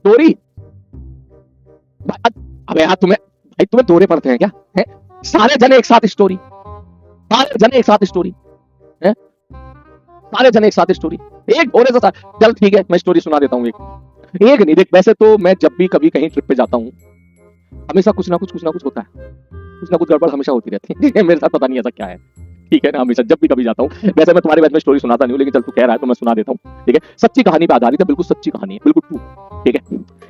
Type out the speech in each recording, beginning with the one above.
Story. अबे यार तुम्हें, भाई तुम्हें दौरे पड़ते हैं क्या? है सारे जने एक साथ स्टोरी, सारे जने एक साथ स्टोरी है, सारे जने एक साथ स्टोरी, एक भोरे से चल ठीक है मैं स्टोरी सुना देता हूँ एक नहीं देख। वैसे तो मैं जब भी कभी कहीं ट्रिप पे जाता हूँ हमेशा कुछ ना कुछ होता है, कुछ ना कुछ गड़बड़ हमेशा होती रहती है मेरे साथ पता नहीं ऐसा क्या है, ठीक है ना। हमेशा जब भी कभी जाता हूँ, वैसे मैं तुम्हारे बैच में स्टोरी सुनाता नहीं हूँ, लेकिन चल तू कह रहा है तो मैं सुना देता हूँ, ठीक है। सच्ची कहानी पे आधारित है, बिल्कुल सच्ची कहानी है, बिल्कुल ट्रू, ठीक है।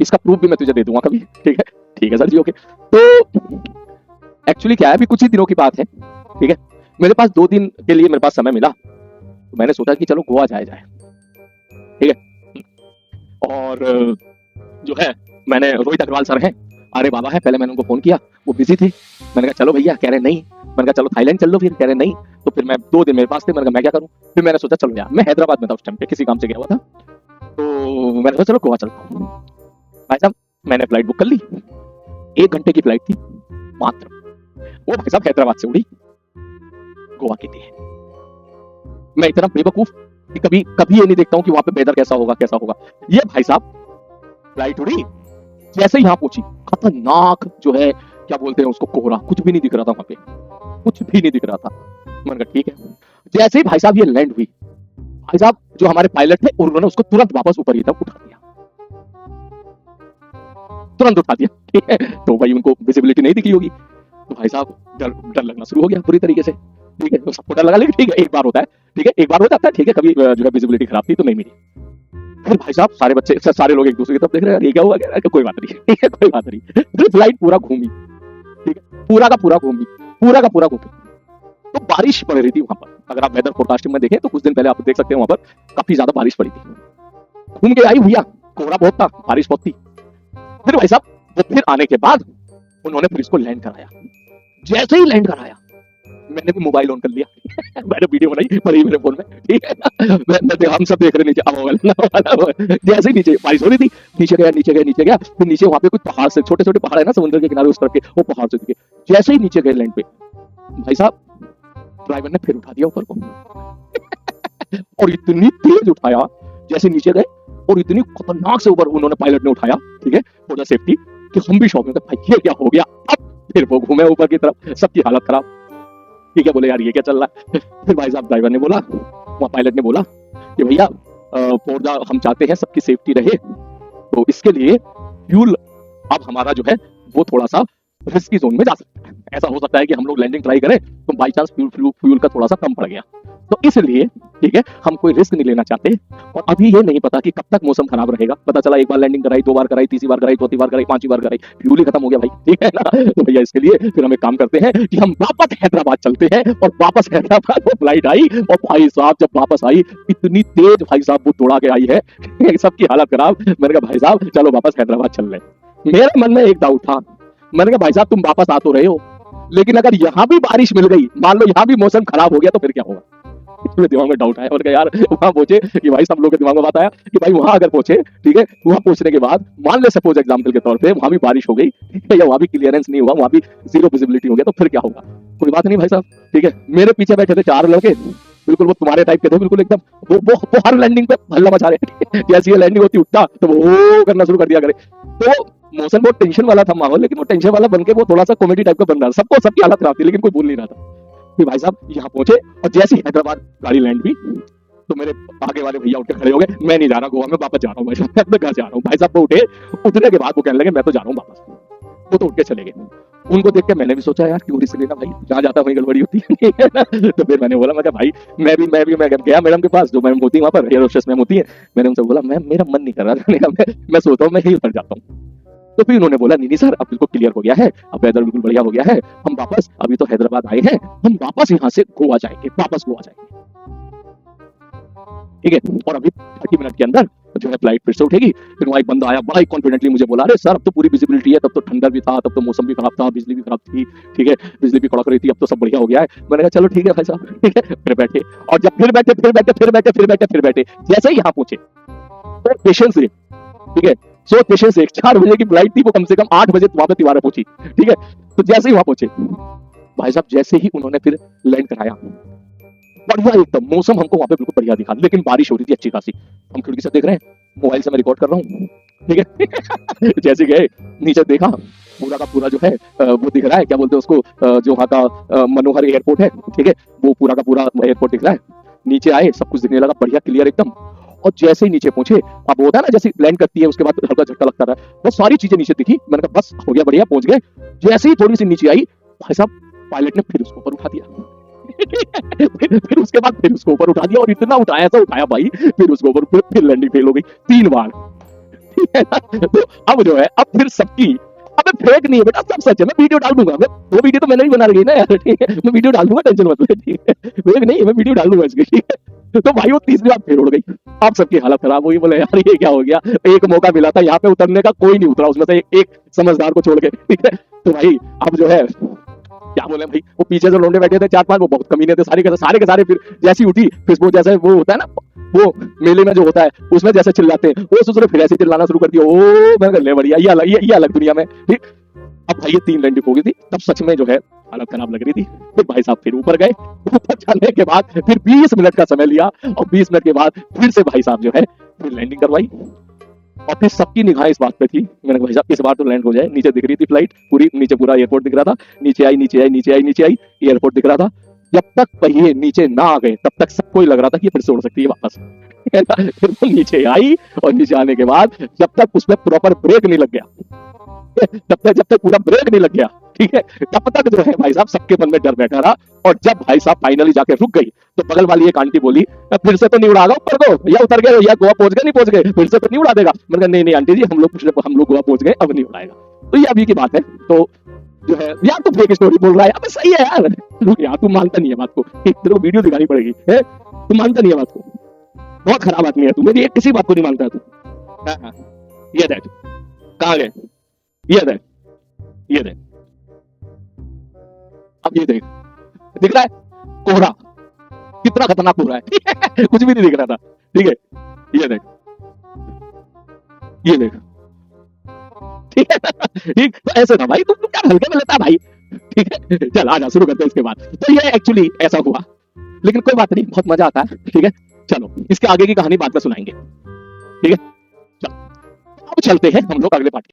इसका प्रूफ भी मैं तुझे दे दूंगा कभी, ठीक है सर जी, ओके। तो एक्चुअली क्या है, अभी कुछ ही दिनों की बात है, ठीक है। मेरे पास 2 दिन के लिए मेरे पास समय मिला, तो मैंने सोचा कि चलो गोवा जाया जाए, ठीक है। और जो है मैंने, रोहित अग्रवाल सर हैं, अरे बाबा है, पहले मैंने उनको फोन किया, वो बिजी थे, मैंने कहा चलो भैया, कह रहे नहीं, मैंने कहा चलो थाईलैंड चल लो, फिर कह रहे नहीं, तो फिर मैं 2 दिन मेरे पास थे, मैंने कहा मैं क्या करूं, फिर मैंने सोचा चलो यार, मैं हैदराबाद में था उस टाइम पे, किसी काम से गया हुआ था, तो मैंने सोचा चलो गोवा चलता हूँ। भाई साहब मैंने फ्लाइट बुक कर ली, 1 घंटे की फ्लाइट थी मात्र, वो भाई साहब हैदराबाद से उड़ी गोवा के लिए। मैं इतना बेवकूफ कि कभी कभी ये नहीं देखता हूँ कि वहां पे वेदर कैसा होगा। ये भाई साहब फ्लाइट उड़ी, जैसे ही यहाँ पहुंची, खतरनाक जो है क्या बोलते हैं उसको, कोहरा, कुछ भी नहीं दिख रहा था वहां पे, कुछ भी नहीं दिख रहा था। मैंने कहा ठीक है। जैसे ही भाई साहब ये लैंड हुई, भाई साहब जो हमारे पायलट थे उन्होंने उसको तुरंत वापस ऊपर ही तक उठा दिया, तुरंत उठा दिया, ठीक है। तो भाई उनको विजिबिलिटी नहीं दिखी होगी, तो भाई साहब डर लगना शुरू हो गया पूरी तरीके से, ठीक है। तो सबको डर लगा, लेकिन ठीक है एक बार होता है, ठीक है, एक बार हो जाता है, ठीक है। कभी जो है विजिबिलिटी खराब थी तो नहीं मिली। फिर भाई साहब सारे बच्चे, सारे लोग एक दूसरे की तरफ देख रहे हैं, ये क्या हुआ, कोई बात नहीं, ठीक है, कोई बात नहीं। फिर फ्लाइट पूरा घूमी, ठीक है, पूरा का पूरा घूमी। तो बारिश पड़ रही थी वहां पर, अगर आप वेदर फोरकास्टिंग में देखें तो कुछ दिन पहले आप देख सकते हैं वहां पर काफी ज्यादा बारिश पड़ी थी। घूम के आई भैया, कोहरा बहुत था, बारिश बहुत थी। फिर भाई साहब वो फिर आने के बाद उन्होंने फिर इसको लैंड कराया। जैसे ही लैंड कराया, मैंने भी मोबाइल ऑन कर लिया मैंने वीडियो बनाई, पड़ी मेरे फोन में, ठीक है ना। हम सब देख रहे नीचे, जैसे ही नीचे बारिश हो रही थी, नीचे गया, फिर नीचे वहां पे कुछ पहाड़ से, छोटे छोटे पहाड़ है ना समुद्र के किनारे उस तरफ के, वो पहाड़ से दिखे। जैसे ही नीचे गए लैंड पे, भाई साहब ड्राइवर ने फिर उठा दिया ऊपर को और इतनी तेज उठाया, जैसे नीचे गए, और इतनी खतरनाक से ऊपर उन्होंने, पायलट ने उठाया, ठीक है, फॉर द सेफ्टी, कि हम भी शॉक में थे, भाई ये क्या हो गया। अब फिर वो घूमे ऊपर की तरफ, सबकी हालत खराब, ठीक है। बोले यार ये क्या चल रहा है। फिर भाई साहब ड्राइवर ने बोला, वहाँ पायलट ने बोला कि भैया फॉर द, हम चाहते हैं सबकी सेफ्टी रहे, तो इसके लिए फ्यूल अब हमारा जो है वो थोड़ा सा रिस्की जोन में जा सकता है। ऐसा हो सकता है कि हम लोग लैंडिंग ट्राई करें तो बाई चांस फ्यूल का थोड़ा सा कम पड़ गया, तो इसलिए ठीक है हम कोई रिस्क नहीं लेना चाहते, और अभी ये नहीं पता कि कब तक मौसम खराब रहेगा। पता चला एक बार लैंडिंग कराई, 2 बार कराई, तीसरी बार कराई, चौथी बार कराई, 5वीं बार कराई, फ्यूल ही खत्म हो गया भाई, ठीक है ना। तो भैया इसके लिए फिर हम एक काम करते हैं कि हम वापस हैदराबाद चलते हैं, और वापस हैदराबाद वो फ्लाइट आई, और भाई साहब जब वापस आई, इतनी तेज भाई साहब वो दौड़ा के आई है सबकी हालत खराब। मैंने कहा भाई साहब चलो वापस हैदराबाद चल रहे। मेरे मन में एक डाउट था, मैंने कहा भाई साहब तुम वापस आ तो रहे हो, लेकिन अगर यहाँ भी बारिश मिल गई, मान लो यहाँ भी मौसम खराब हो गया, तो फिर क्या होगा। मेरे दिमाग में डाउट आया, और यार वहां पहुंचे कि भाई सब लोग के दिमाग में बात आया कि भाई वहां अगर पहुंचे, ठीक है, वहां पहुंचने के बाद मान ले सपोज एग्जांपल के तौर पे वहां भी बारिश हो गई, ठीक है, या वहां भी क्लियरेंस नहीं हुआ, वहां भी जीरो विजिबिलिटी हो गया, तो फिर क्या होगा। कोई बात नहीं भाई साहब, ठीक है। मेरे पीछे बैठे थे 4 लड़के, बिल्कुल वो तुम्हारे टाइप के थे, बिल्कुल एकदम वो हर लैंडिंग पे हल्ला मचा रहे जैसी ये लैंडिंग होती उठता तो वो करना शुरू कर दिया करे। तो मौसम बहुत टेंशन वाला था माहौल, लेकिन वो टेंशन वाला बनके वो थोड़ा सा कॉमेडी टाइप का बन रहा था, सबको सबकी हालत खराब थी, लेकिन कोई बोल नहीं रहा था। फिर भाई साहब यहाँ पहुंचे, और जैसे ही हैदराबाद गाड़ी लैंड हुई, तो मेरे आगे वाले भैया उठ के खड़े हो गए, मैं नहीं जा रहा गोवा में, वापस जा रहा हूँ भाई साहब, मैं घर जा रहा हूँ। भाई साहब वो उठे, उठने के बाद वो कहने लगे मैं तो जा रहा हूँ वापस, वो तो उठ के चले गए। उनको देख के मैंने भी सोचा यार क्यों रिस्क लेना भाई, जहाँ जाता वहीं गड़बड़ी होती है ना। तो फिर मैंने बोला, मैं भाई मैं गया मैडम के पास, जो मैम होती है वहाँ पर, एयर होस्टेस मैम होती है, मैंने उनसे बोला मैम मेरा मन नहीं कर रहा जाने का, मैं सोचता हूँ मैं यही उतर जाता हूँ। तो फिर उन्होंने बोला नहीं सर अब बिल्कुल क्लियर हो गया है, अब वेदर बिल्कुल बढ़िया हो गया है, हम वापस, अभी तो हैदराबाद आए हैं, हम वापस यहाँ से गोवा जाएंगे, वापस गोवा जाएंगे, ठीक है। और अभी 30 मिनट के अंदर जो है फ्लाइट फिर से उठेगी। फिर वहाँ एक बंदा आया, बड़ा ही कॉन्फिडेंटली मुझे बोला, अरे सर अब तो पूरी विजिबिलिटी है, तब तो ठंडा भी था, तब तो मौसम भी खराब था, बिजली भी खराब थी, ठीक है, बिजली भी कड़क रही थी, अब तो सब बढ़िया हो गया है। मैंने कहा चलो ठीक है भाई साहब, ठीक है। फिर बैठे, और जब फिर बैठे, जैसे ही यहाँ पहुंचे तो पेशेंस से, ठीक है, सो पेशेंस से 4 बजे की फ्लाइट थी, वो कम से कम 8 बजे वहां पे तिवारा पहुंची, ठीक है। तो जैसे ही वहां पहुंचे भाई साहब, जैसे ही उन्होंने फिर लैंड कराया, बढ़िया एकदम मौसम हमको वहां पे बिल्कुल बढ़िया दिखा, लेकिन बारिश हो रही थी अच्छी खासी। हम खिड़की से देख रहे हैं, मोबाइल से मैं रिकॉर्ड कर रहा हूँ, ठीक है। जैसे गए नीचे देखा, पूरा का पूरा जो है वो दिख रहा है, क्या बोलते हैं उसको, जो वहाँ का मनोहर एयरपोर्ट है, ठीक है, वो पूरा का पूरा एयरपोर्ट दिख रहा है। नीचे आए, सब कुछ दिखने लगा बढ़िया क्लियर एकदम। और जैसे ही नीचे पहुंचे, अब होता है ना जैसे लैंड करती है उसके बाद हल्का झटका लगता है, वो सारी चीजें नीचे दिखी। मैंने कहा बस हो गया, बढ़िया पहुंच गए। जैसे ही थोड़ी सी नीचे आई, भाई साहब पायलट ने फिर उसको ऊपर उठा दिया। फिर उसके बाद फिर उसको ऊपर उठा दिया, और इतना उठाया ऐसा उठाया भाई, फिर उसको ऊपर फिर लैंडिंग फेल हो गई 3 बार। ठीक है ना? तो अब जो है, अब फिर सबकी, अबे फेक नहीं है बेटा, सब सच है। मैं वीडियो डाल दूंगा, मैं वो वीडियो तो मैंने ही बना रही है ना यार, ठीक है, मैं वीडियो डाल दूंगा, टेंशन मत ले, ठीक है, फेक नहीं है, मैं वीडियो डाल दूंगा इसकी, ठीक है। तो भाई वो तीसरी बार फिर उड़ गई। अब सबकी हालत खराब हुई, बोले यार ये क्या हो गया, एक मौका मिला था यहाँ पे उतरने का, कोई नहीं उतरा उसमें से, एक समझदार को छोड़ के, ठीक है। तो भाई अब जो है, क्या बोले भाई, वो पीछे से लौंडे बैठे थे 4-5, वो बहुत कमीने थे, सारे के सारे फिर जैसी उठी, फिर वो जैसे वो होता है ना, वो मेले में जो होता है उसमें जैसे चिल्लाते हैं, वो उसने फिर ऐसे चिल्लाना शुरू कर दिया। ओ मैंने कहा ले बढ़िया, ये अलग दुनिया में, ठीक। अब भाई ये 3 लैंडिंग हो गई थी, तब सच में जो है हालत खराब लग रही थी। फिर भाई साहब फिर ऊपर गए, ऊपर जाने के बाद फिर 20 मिनट का समय लिया, और 20 मिनट के बाद फिर से भाई साहब जो है फिर लैंडिंग करवाई। और फिर सबकी निगाहें इस बात पे थी, मैंने कहा भाई साहब इस बार तो लैंड हो जाए। नीचे दिख रही थी फ्लाइट पूरी, नीचे पूरा एयरपोर्ट दिख रहा था, नीचे आई नीचे आई नीचे आई नीचे आई, एयरपोर्ट दिख रहा था। जब तक पहिए नीचे ना आ गए तब तक सबको ही लग रहा था कि ये फिर से उड़ सकती है वापस। है ना? फिर वो नीचे आई, और नीचे आने के बाद जब तक उसमें प्रॉपर ब्रेक नहीं लग गया, जब तक पूरा ब्रेक नहीं लग गया, ठीक है, तब तक जो है भाई साहब सबके मन में डर बैठा रहा। और जब भाई साहब फाइनली जाके रुक गई, तो बगल वाली एक आंटी बोली फिर से तो नहीं उड़ागा ऊपर को, या उतर गए या गोवा पहुंच गए, नहीं पहुंच गए, फिर से तो नहीं उड़ा देगा। मैंने कहा नहीं नहीं आंटी जी, हम लोग गोवा पहुंच गए, अब नहीं उड़ाएगा। तो ये अभी की बात है। तो जो है यार, तू फेक स्टोरी बोल रहा है, अबे सही है यार, यार तू मानता नहीं है बात को, तेरे को वीडियो दिखानी पड़ेगी, है तू मानता नहीं है बात को, बहुत खराब आदमी है तू, मेरी एक किसी बात को नहीं मानता है तू। हाँ, हाँ, ये देख कहाँ गए, ये देख, ये देख, अब ये देख, दिख रहा है कोहरा कितना खतरनाक कोहरा है। कुछ भी नहीं दिख रहा था, ठीक है, ये देख, ये देख, ठीक है ना? ठीक, तो ऐसे ना भाई, तू क्या हल्के में लेता है भाई, ठीक है। चल आजा शुरू करते हैं इसके बाद। तो ये एक्चुअली ऐसा हुआ, लेकिन कोई बात नहीं, बहुत मजा आता है, ठीक है। चलो इसके आगे की कहानी बाद में सुनाएंगे, ठीक है। चलो अब चलते हैं हम लोग अगले पार्ट।